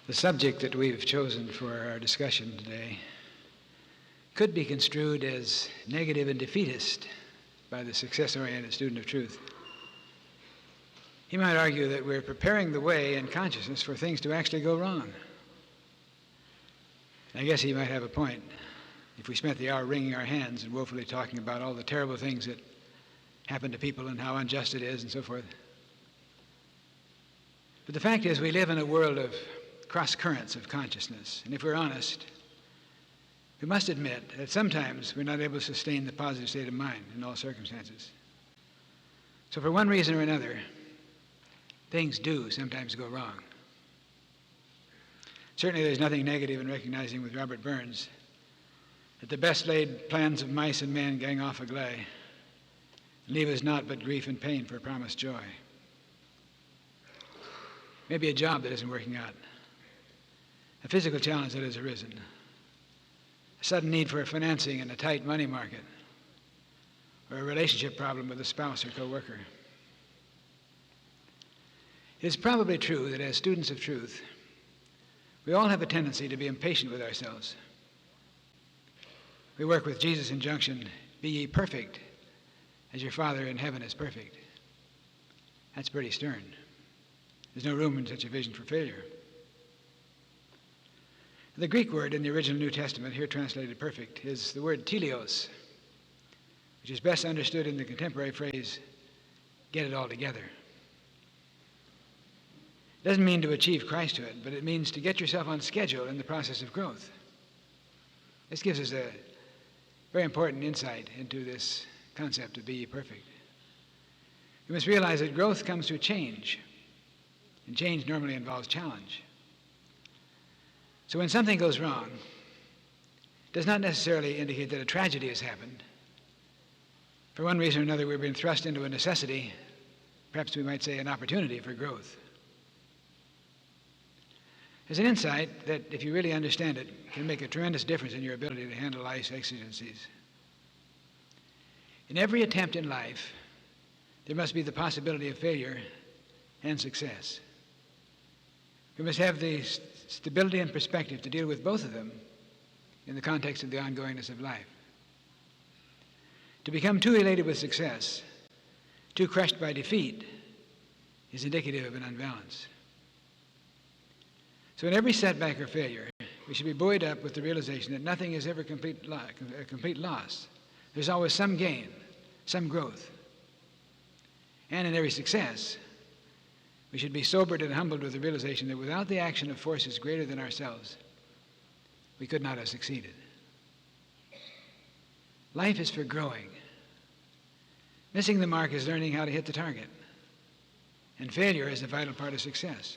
The subject that we've chosen for our discussion today could be construed as negative and defeatist by the success-oriented student of truth. He might argue that we're preparing the way in consciousness for things to actually go wrong. I guess he might have a point if we spent the hour wringing our hands and woefully talking about all the terrible things that happen to people and how unjust it is and so forth. But the fact is, we live in a world of cross currents of consciousness, and if we're honest, we must admit that sometimes we're not able to sustain the positive state of mind in all circumstances. So for one reason or another, things do sometimes go wrong. Certainly there's nothing negative in recognizing with Robert Burns that the best laid plans of mice and men gang off agley leave us naught but grief and pain for promised joy. Maybe a job that isn't working out, a physical challenge that has arisen, a sudden need for financing in a tight money market, or a relationship problem with a spouse or co-worker. It is probably true that as students of truth, we all have a tendency to be impatient with ourselves. We work with Jesus' injunction, "Be ye perfect, as your Father in heaven is perfect." That's pretty stern. There's no room in such a vision for failure. The Greek word in the original New Testament, here translated perfect, is the word teleos, which is best understood in the contemporary phrase, "get it all together." It doesn't mean to achieve Christhood, but it means to get yourself on schedule in the process of growth. This gives us a very important insight into this concept of be ye perfect. We must realize that growth comes through change, and change normally involves challenge. So when something goes wrong, it does not necessarily indicate that a tragedy has happened. For one reason or another, we've been thrust into a necessity, perhaps we might say an opportunity for growth. There's an insight that, if you really understand it, can make a tremendous difference in your ability to handle life's exigencies. In every attempt in life, there must be the possibility of failure and success. We must have the stability and perspective to deal with both of them in the context of the ongoingness of life. To become too elated with success, too crushed by defeat, is indicative of an unbalance. So in every setback or failure, we should be buoyed up with the realization that nothing is ever a complete loss. There's always some gain, some growth. And in every success, we should be sobered and humbled with the realization that without the action of forces greater than ourselves, we could not have succeeded. Life is for growing. Missing the mark is learning how to hit the target. And failure is a vital part of success.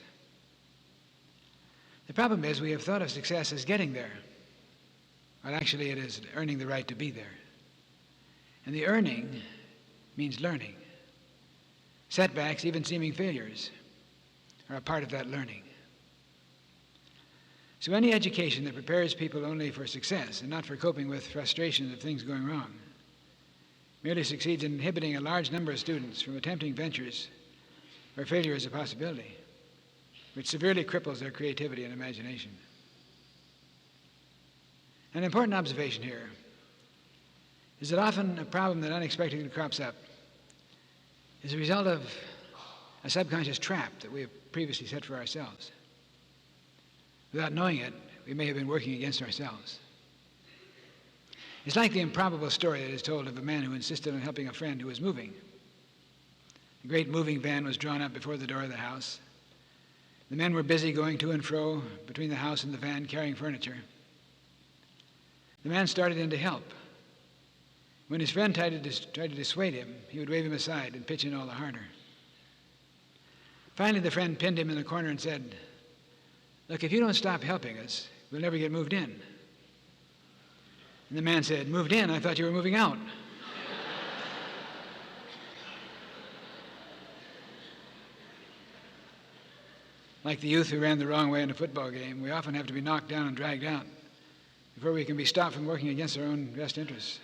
The problem is we have thought of success as getting there, while actually it is earning the right to be there. And the earning means learning. Setbacks, even seeming failures, are a part of that learning. So any education that prepares people only for success and not for coping with frustrations of things going wrong merely succeeds in inhibiting a large number of students from attempting ventures where failure is a possibility, which severely cripples their creativity and imagination. An important observation here is that often a problem that unexpectedly crops up is a result of a subconscious trap that we have previously set for ourselves. Without knowing it, we may have been working against ourselves. It's like the improbable story that is told of a man who insisted on helping a friend who was moving. A great moving van was drawn up before the door of the house. The men were busy going to and fro between the house and the van, carrying furniture. The man started in to help. When his friend tried to dissuade him, he would wave him aside and pitch in all the harder. Finally, the friend pinned him in the corner and said, "Look, if you don't stop helping us, we'll never get moved in." And the man said, "Moved in? I thought you were moving out." Like the youth who ran the wrong way in a football game, we often have to be knocked down and dragged out before we can be stopped from working against our own best interests.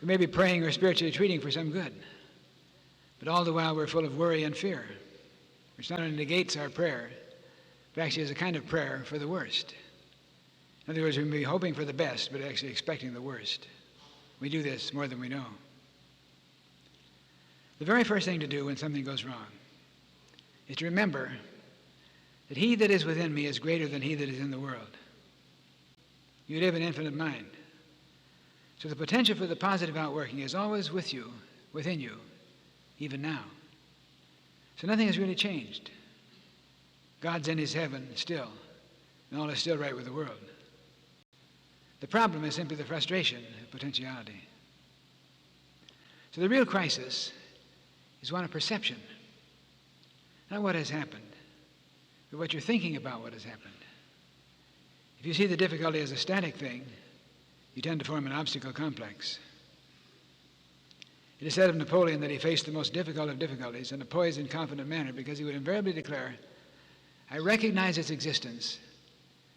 We may be praying or spiritually treating for some good, but all the while we're full of worry and fear, which not only negates our prayer, but actually is a kind of prayer for the worst. In other words, we may be hoping for the best, but actually expecting the worst. We do this more than we know. The very first thing to do when something goes wrong is to remember that he that is within me is greater than he that is in the world. You live in infinite mind. So the potential for the positive outworking is always with you, within you, even now. So nothing has really changed. God's in his heaven still, and all is still right with the world. The problem is simply the frustration of potentiality. So the real crisis is one of perception, not what has happened, but what you're thinking about what has happened. If you see the difficulty as a static thing, you tend to form an obstacle complex. It is said of Napoleon that he faced the most difficult of difficulties in a poised and confident manner because he would invariably declare, I recognize its existence,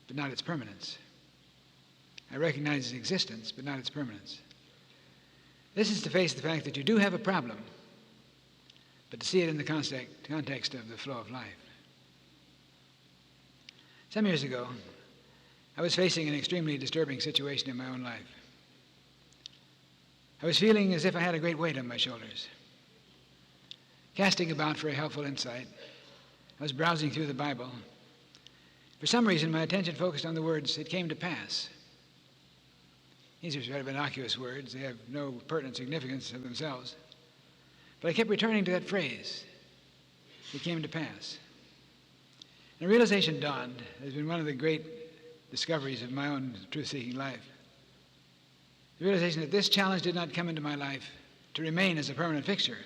but not its permanence. I recognize its existence, but not its permanence. This is to face the fact that you do have a problem, but to see it in the context of the flow of life. Some years ago, I was facing an extremely disturbing situation in my own life. I was feeling as if I had a great weight on my shoulders. Casting about for a helpful insight, I was browsing through the Bible. For some reason, my attention focused on the words, it came to pass. These are sort of innocuous words. They have no pertinent significance of themselves. But I kept returning to that phrase, it came to pass. And a realization dawned. It has been one of the great discoveries of my own truth-seeking life. The realization that this challenge did not come into my life to remain as a permanent fixture.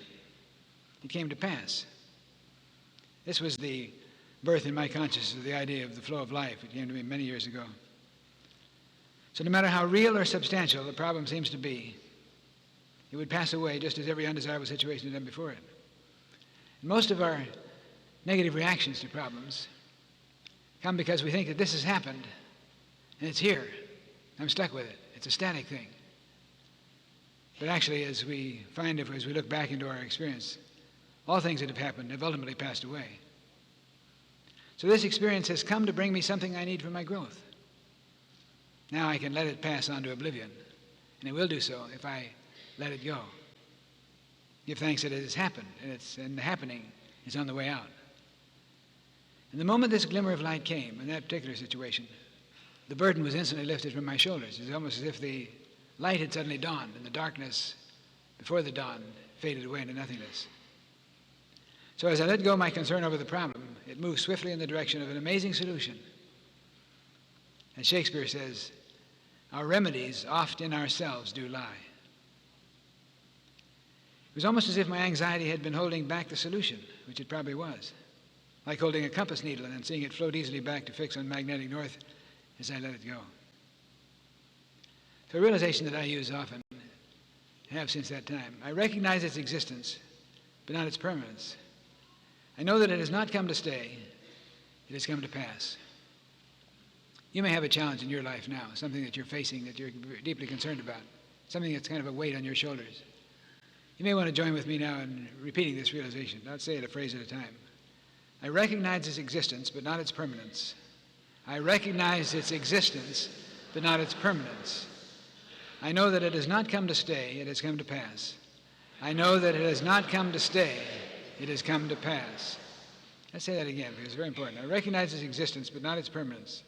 It came to pass. This was the birth in my consciousness of the idea of the flow of life. It came to me many years ago. So no matter how real or substantial the problem seems to be, it would pass away just as every undesirable situation had done before it. And most of our negative reactions to problems come because we think that this has happened and it's here. I'm stuck with it. It's a static thing. But actually, as we find, as we look back into our experience, all things that have happened have ultimately passed away. So this experience has come to bring me something I need for my growth. Now I can let it pass on to oblivion, and it will do so if I let it go. Give thanks that it has happened, and the happening is on the way out. And the moment this glimmer of light came in that particular situation, the burden was instantly lifted from my shoulders. It was almost as if the light had suddenly dawned, and the darkness before the dawn faded away into nothingness. So as I let go my concern over the problem, it moved swiftly in the direction of an amazing solution. As Shakespeare says, our remedies oft in ourselves do lie. It was almost as if my anxiety had been holding back the solution, which it probably was, like holding a compass needle and then seeing it float easily back to fix on magnetic north as I let it go. So a realization that I use often, have since that time. I recognize its existence, but not its permanence. I know that it has not come to stay, it has come to pass. You may have a challenge in your life now, something that you're facing that you're deeply concerned about, something that's kind of a weight on your shoulders. You may want to join with me now in repeating this realization. I'll say it a phrase at a time. I recognize its existence, but not its permanence. I recognize its existence, but not its permanence. I know that it has not come to stay, it has come to pass. I know that it has not come to stay, it has come to pass. Let's say that again because it's very important. I recognize its existence, but not its permanence.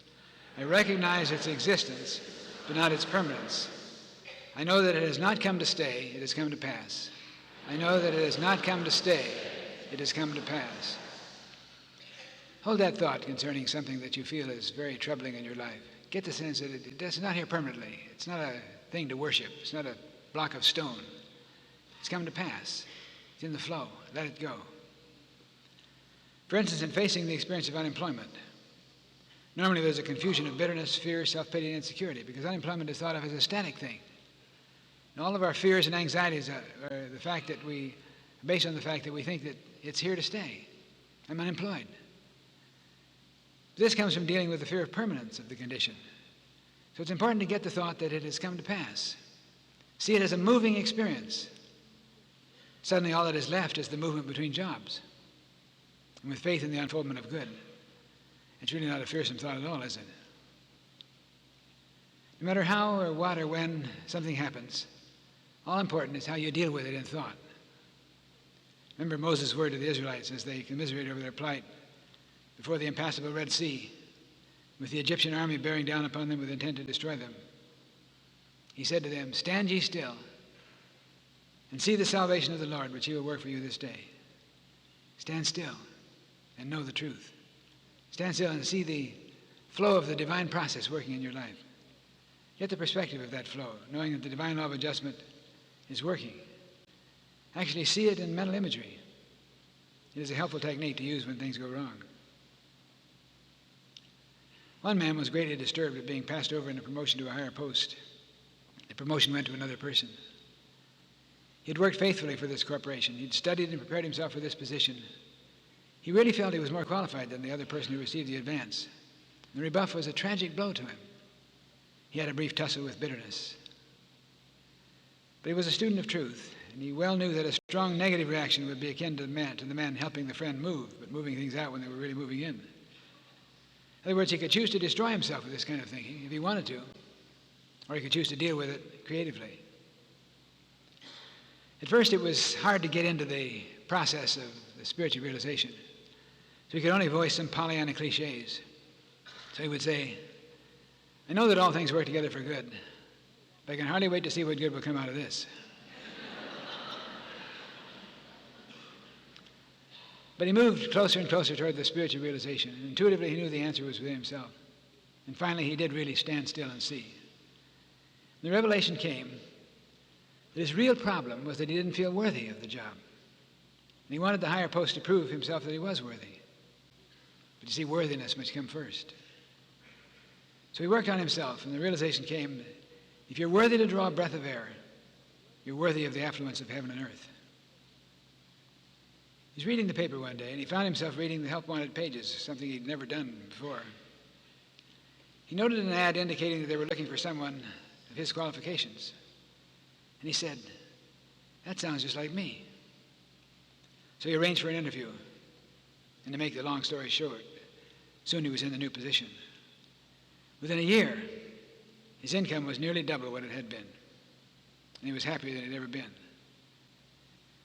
I recognize its existence, but not its permanence. I know that it has not come to stay, it has come to pass. I know that it has not come to stay, it has come to pass. Hold that thought concerning something that you feel is very troubling in your life. Get the sense that it's not here permanently. It's not a thing to worship. It's not a block of stone. It's come to pass. It's in the flow. Let it go. For instance, in facing the experience of unemployment, normally there's a confusion of bitterness, fear, self-pity, and insecurity because unemployment is thought of as a static thing. And all of our fears and anxieties are the fact that based on the fact that we think that it's here to stay. I'm unemployed. This comes from dealing with the fear of permanence of the condition. So it's important to get the thought that it has come to pass. See it as a moving experience. Suddenly all that is left is the movement between jobs. And with faith in the unfoldment of good. It's really not a fearsome thought at all, is it? No matter how or what or when something happens, all important is how you deal with it in thought. Remember Moses' word to the Israelites as they commiserated over their plight before the impassable Red Sea, with the Egyptian army bearing down upon them with intent to destroy them. He said to them, "Stand ye still, and see the salvation of the Lord, which he will work for you this day." Stand still and know the truth. Stand still and see the flow of the divine process working in your life. Get the perspective of that flow, knowing that the divine law of adjustment is working. Actually see it in mental imagery. It is a helpful technique to use when things go wrong. One man was greatly disturbed at being passed over in a promotion to a higher post. The promotion went to another person. He had worked faithfully for this corporation. He'd studied and prepared himself for this position. He really felt he was more qualified than the other person who received the advance. The rebuff was a tragic blow to him. He had a brief tussle with bitterness. But he was a student of truth, and he well knew that a strong negative reaction would be akin to the man helping the friend move, but moving things out when they were really moving in. In other words, he could choose to destroy himself with this kind of thinking if he wanted to, or he could choose to deal with it creatively. At first, it was hard to get into the process of the spiritual realization, so he could only voice some Pollyanna cliches. So he would say, "I know that all things work together for good, but I can hardly wait to see what good will come out of this." But he moved closer and closer toward the spiritual realization, and intuitively he knew the answer was within himself. And finally, he did really stand still and see. The revelation came that his real problem was that he didn't feel worthy of the job. And he wanted the higher post to prove himself that he was worthy. But you see, worthiness must come first. So he worked on himself, and the realization came that if you're worthy to draw a breath of air, you're worthy of the affluence of heaven and earth. He was reading the paper one day, and he found himself reading the help wanted pages, something he'd never done before. He noted an ad indicating that they were looking for someone of his qualifications. And he said, "That sounds just like me." So he arranged for an interview. And to make the long story short, soon he was in the new position. Within a year, his income was nearly double what it had been. And he was happier than it had ever been.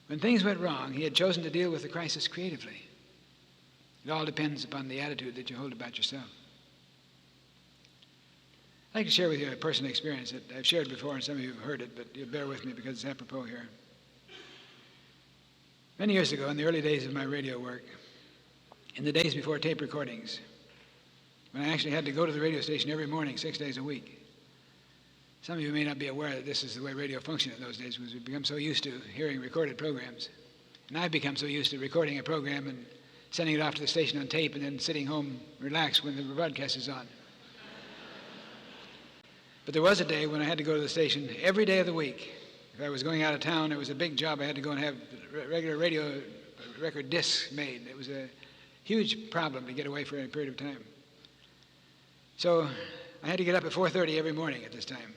When things went wrong, he had chosen to deal with the crisis creatively. It all depends upon the attitude that you hold about yourself. I'd like to share with you a personal experience that I've shared before, and some of you have heard it, but you'll bear with me because it's apropos here. Many years ago, in the early days of my radio work, in the days before tape recordings, when I actually had to go to the radio station every morning, 6 days a week. Some of you may not be aware that this is the way radio functioned in those days, because we've become so used to hearing recorded programs. And I've become so used to recording a program and sending it off to the station on tape and then sitting home relaxed when the broadcast is on. But there was a day when I had to go to the station every day of the week. If I was going out of town, it was a big job. I had to go and have regular radio record discs made. It was a huge problem to get away for a period of time. So I had to get up at 4:30 every morning at this time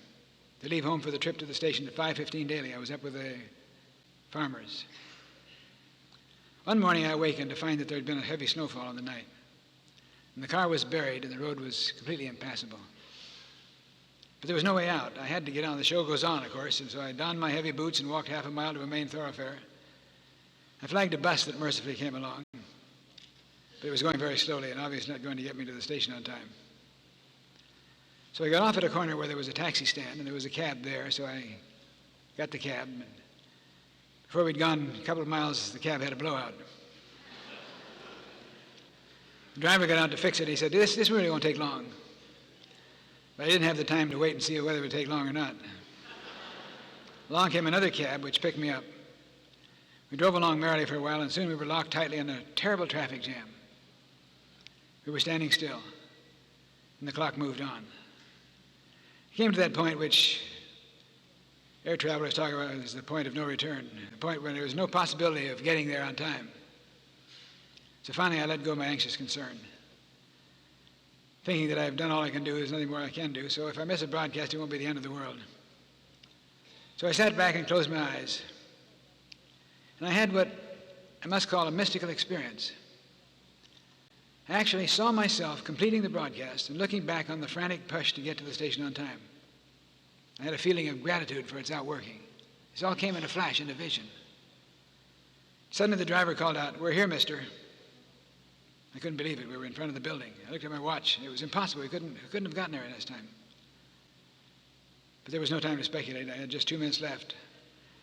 to leave home for the trip to the station at 5:15 daily. I was up with the farmers. One morning I awakened to find that there had been a heavy snowfall in the night. And the car was buried and the road was completely impassable. But there was no way out. I had to get on. The show goes on, of course, and so I donned my heavy boots and walked half a mile to a main thoroughfare. I flagged a bus that mercifully came along, but it was going very slowly and obviously not going to get me to the station on time. So I got off at a corner where there was a taxi stand, and there was a cab there, so I got the cab. And before we'd gone a couple of miles, the cab had a blowout. The driver got out to fix it. He said, this really won't take long. But I didn't have the time to wait and see whether it would take long or not. Along came another cab, which picked me up. We drove along merrily for a while, and soon we were locked tightly in a terrible traffic jam. We were standing still, and the clock moved on. It came to that point which air travelers talk about as the point of no return, the point where there was no possibility of getting there on time. So finally I let go of my anxious concern, thinking that I've done all I can do, there's nothing more I can do, so if I miss a broadcast, it won't be the end of the world. So I sat back and closed my eyes, and I had what I must call a mystical experience. I actually saw myself completing the broadcast and looking back on the frantic push to get to the station on time. I had a feeling of gratitude for its outworking. This all came in a flash, in a vision. Suddenly the driver called out, "We're here, mister." I couldn't believe it. We were in front of the building. I looked at my watch. It was impossible. We couldn't have gotten there in this time. But there was no time to speculate. I had just 2 minutes left.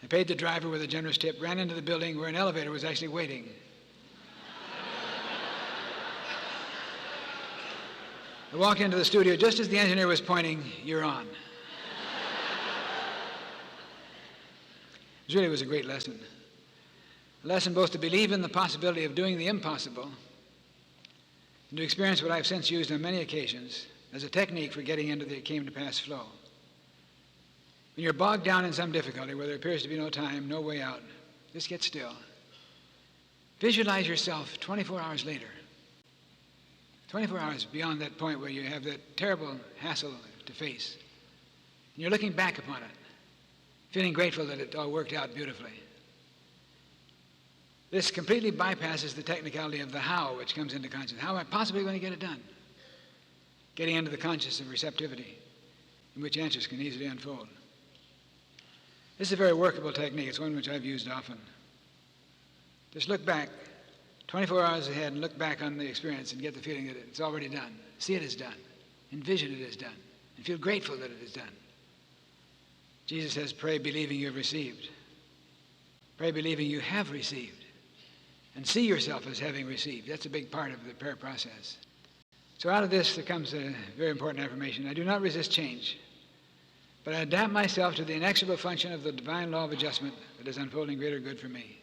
I paid the driver with a generous tip, ran into the building where an elevator was actually waiting. I walked into the studio just as the engineer was pointing, "You're on." It really was a great lesson. A lesson both to believe in the possibility of doing the impossible and to experience what I've since used on many occasions as a technique for getting into the came-to-pass flow. When you're bogged down in some difficulty where there appears to be no time, no way out, just get still. Visualize yourself 24 hours later. 24 hours beyond that point where you have that terrible hassle to face. And you're looking back upon it, feeling grateful that it all worked out beautifully. This completely bypasses the technicality of the how which comes into consciousness. How am I possibly going to get it done? Getting into the consciousness of receptivity, in which answers can easily unfold. This is a very workable technique. It's one which I've used often. Just look back 24 hours ahead and look back on the experience and get the feeling that it's already done. See it as done. Envision it as done. And feel grateful that it is done. Jesus says, "Pray believing you have received." Pray believing you have received. And see yourself as having received. That's a big part of the prayer process. So out of this, there comes a very important affirmation. I do not resist change, but I adapt myself to the inexorable function of the divine law of adjustment that is unfolding greater good for me.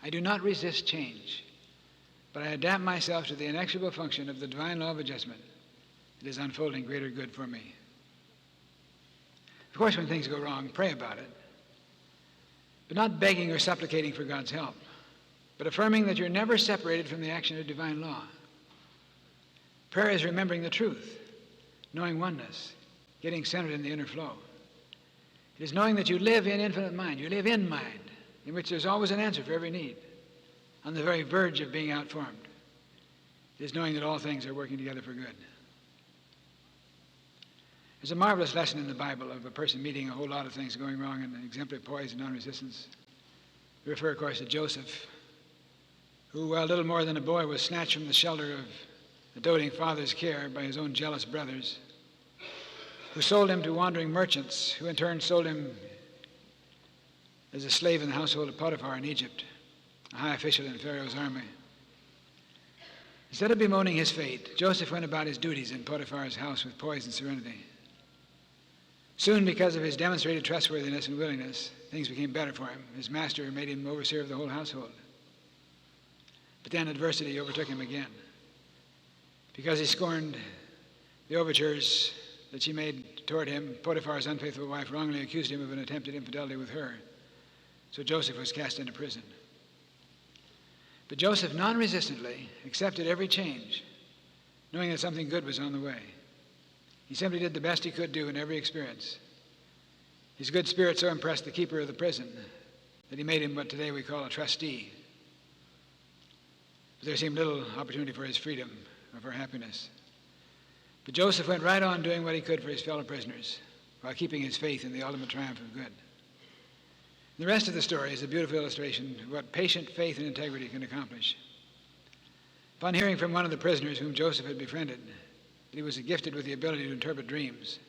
I do not resist change, but I adapt myself to the inexorable function of the divine law of adjustment that is unfolding greater good for me. Of course, when things go wrong, pray about it, but not begging or supplicating for God's help, but affirming that you're never separated from the action of divine law. Prayer is remembering the truth, knowing oneness, getting centered in the inner flow. It is knowing that you live in infinite mind. You live in mind, in which there's always an answer for every need, on the very verge of being outformed. It is knowing that all things are working together for good. There's a marvelous lesson in the Bible of a person meeting a whole lot of things going wrong in exemplary poise and non-resistance. We refer, of course, to Joseph, who, while little more than a boy, was snatched from the shelter of a doting father's care by his own jealous brothers, who sold him to wandering merchants, who in turn sold him as a slave in the household of Potiphar in Egypt, a high official in Pharaoh's army. Instead of bemoaning his fate, Joseph went about his duties in Potiphar's house with poise and serenity. Soon, because of his demonstrated trustworthiness and willingness, things became better for him. His master made him overseer of the whole household. But then adversity overtook him again. Because he scorned the overtures that she made toward him, Potiphar's unfaithful wife wrongly accused him of an attempted infidelity with her. So Joseph was cast into prison. But Joseph non-resistantly accepted every change, knowing that something good was on the way. He simply did the best he could do in every experience. His good spirit so impressed the keeper of the prison that he made him what today we call a trustee. But there seemed little opportunity for his freedom or for happiness. But Joseph went right on doing what he could for his fellow prisoners while keeping his faith in the ultimate triumph of good. The rest of the story is a beautiful illustration of what patient faith and integrity can accomplish. Upon hearing from one of the prisoners whom Joseph had befriended that he was gifted with the ability to interpret dreams,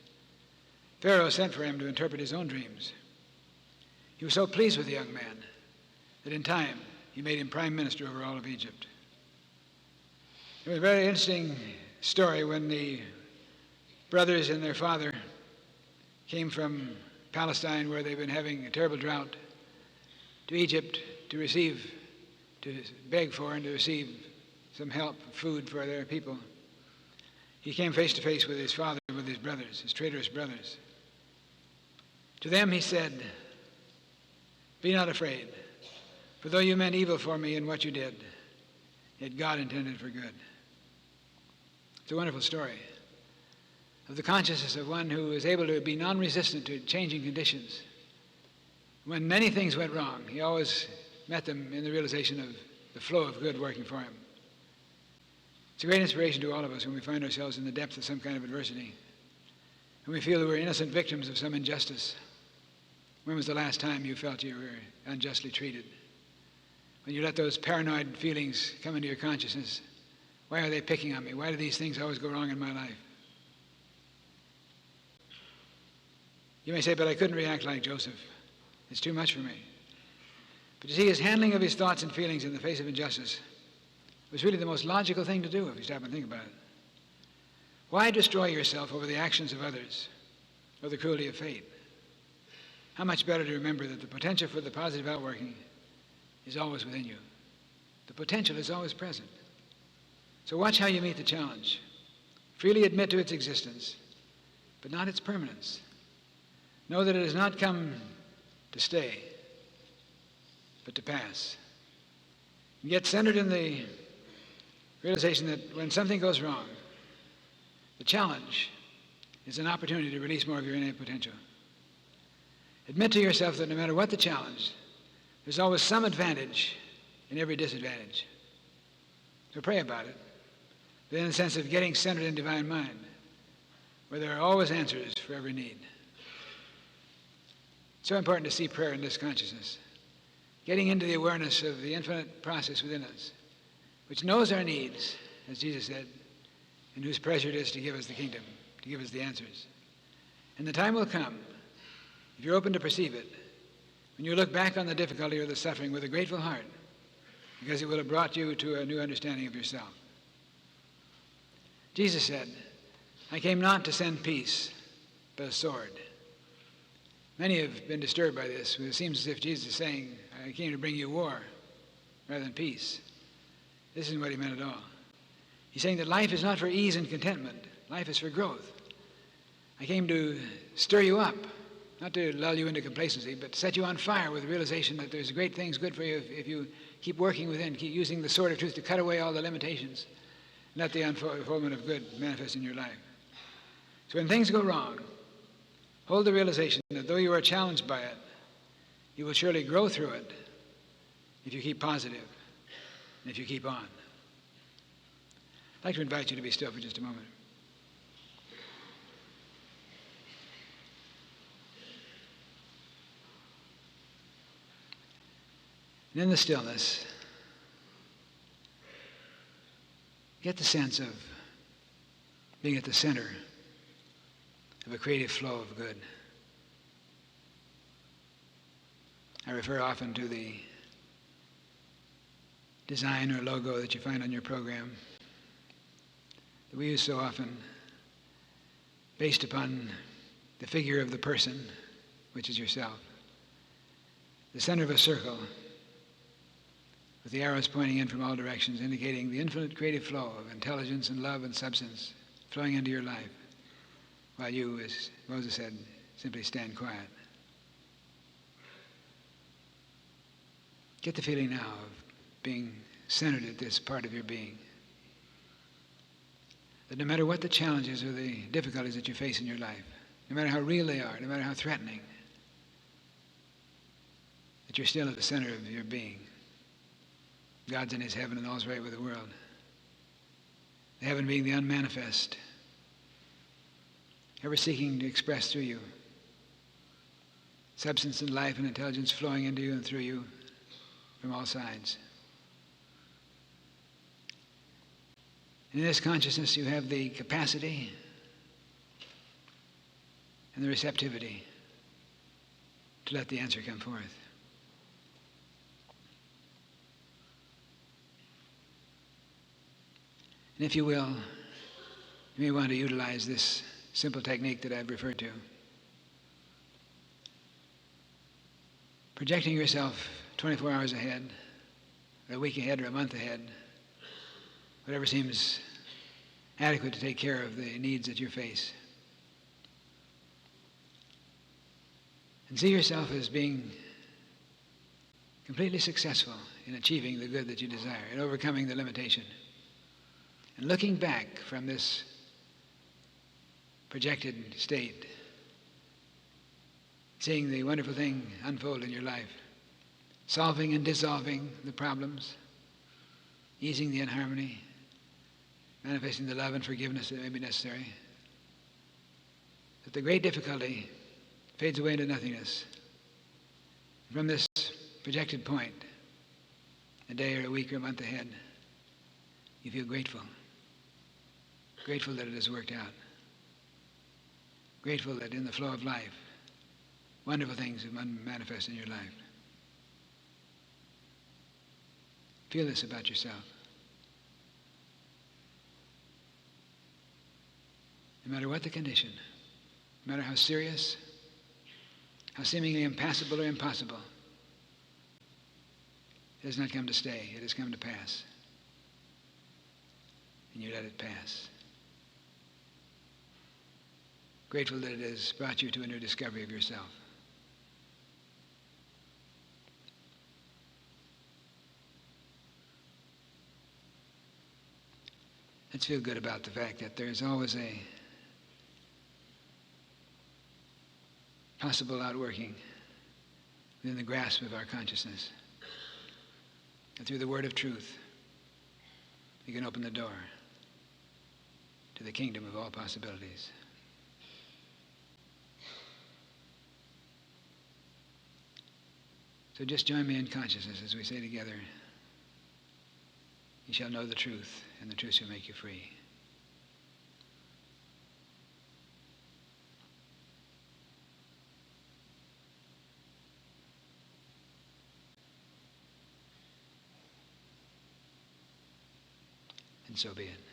Pharaoh sent for him to interpret his own dreams. He was so pleased with the young man that in time he made him prime minister over all of Egypt. It was a very interesting story when the brothers and their father came from Palestine, where they've been having a terrible drought, to Egypt to beg for and to receive some help, food for their people. He came face to face with his father and with his brothers, his traitorous brothers. To them he said, "Be not afraid, for though you meant evil for me in what you did, yet God intended for good." It's a wonderful story of the consciousness of one who is able to be non-resistant to changing conditions. When many things went wrong, he always met them in the realization of the flow of good working for him. It's a great inspiration to all of us when we find ourselves in the depth of some kind of adversity, when we feel that we're innocent victims of some injustice. When was the last time you felt you were unjustly treated? When you let those paranoid feelings come into your consciousness, why are they picking on me? Why do these things always go wrong in my life? You may say, but I couldn't react like Joseph. It's too much for me. But you see, his handling of his thoughts and feelings in the face of injustice was really the most logical thing to do if you stop and think about it. Why destroy yourself over the actions of others or the cruelty of fate? How much better to remember that the potential for the positive outworking is always within you. The potential is always present. So watch how you meet the challenge. Freely admit to its existence, but not its permanence. Know that it has not come to stay, but to pass. And get centered in the realization that when something goes wrong, the challenge is an opportunity to release more of your innate potential. Admit to yourself that no matter what the challenge, there's always some advantage in every disadvantage. So pray about it, but in the sense of getting centered in divine mind, where there are always answers for every need. It's so important to see prayer in this consciousness, getting into the awareness of the infinite process within us, which knows our needs, as Jesus said, and whose pleasure it is to give us the kingdom, to give us the answers. And the time will come, if you're open to perceive it, when you look back on the difficulty or the suffering with a grateful heart, because it will have brought you to a new understanding of yourself. Jesus said, I came not to send peace, but a sword. Many have been disturbed by this. It seems as if Jesus is saying, I came to bring you war rather than peace. This isn't what he meant at all. He's saying that life is not for ease and contentment. Life is for growth. I came to stir you up, not to lull you into complacency, but to set you on fire with the realization that there's great things good for you if you keep working within, keep using the sword of truth to cut away all the limitations, and let the unfoldment of good manifest in your life. So when things go wrong, hold the realization that though you are challenged by it, you will surely grow through it if you keep positive and if you keep on. I'd like to invite you to be still for just a moment. And in the stillness, get the sense of being at the center of a creative flow of good. I refer often to the design or logo that you find on your program that we use so often, based upon the figure of the person, which is yourself. The center of a circle with the arrows pointing in from all directions, indicating the infinite creative flow of intelligence and love and substance flowing into your life, while you, as Moses said, simply stand quiet. Get the feeling now of being centered at this part of your being. That no matter what the challenges or the difficulties that you face in your life, no matter how real they are, no matter how threatening, that you're still at the center of your being. God's in his heaven and all's right with the world. The heaven being the unmanifest, ever seeking to express through you substance and life and intelligence flowing into you and through you from all sides. In this consciousness, you have the capacity and the receptivity to let the answer come forth. And if you will, you may want to utilize this simple technique that I've referred to. Projecting yourself 24 hours ahead, or a week ahead, or a month ahead, whatever seems adequate to take care of the needs that you face. And see yourself as being completely successful in achieving the good that you desire, in overcoming the limitation. And looking back from this projected state, seeing the wonderful thing unfold in your life, solving and dissolving the problems, easing the inharmony, manifesting the love and forgiveness that may be necessary, that the great difficulty fades away into nothingness. From this projected point, a day or a week or a month ahead, you feel grateful. Grateful that it has worked out. Grateful that in the flow of life, wonderful things have manifested in your life. Feel this about yourself. No matter what the condition, no matter how serious, how seemingly impassable or impossible, it has not come to stay, it has come to pass. And you let it pass. Grateful that it has brought you to a new discovery of yourself. Let's feel good about the fact that there's always a possible outworking within the grasp of our consciousness. And through the word of truth, we can open the door to the kingdom of all possibilities. So just join me in consciousness as we say together, "You shall know the truth, and the truth shall make you free." And so be it.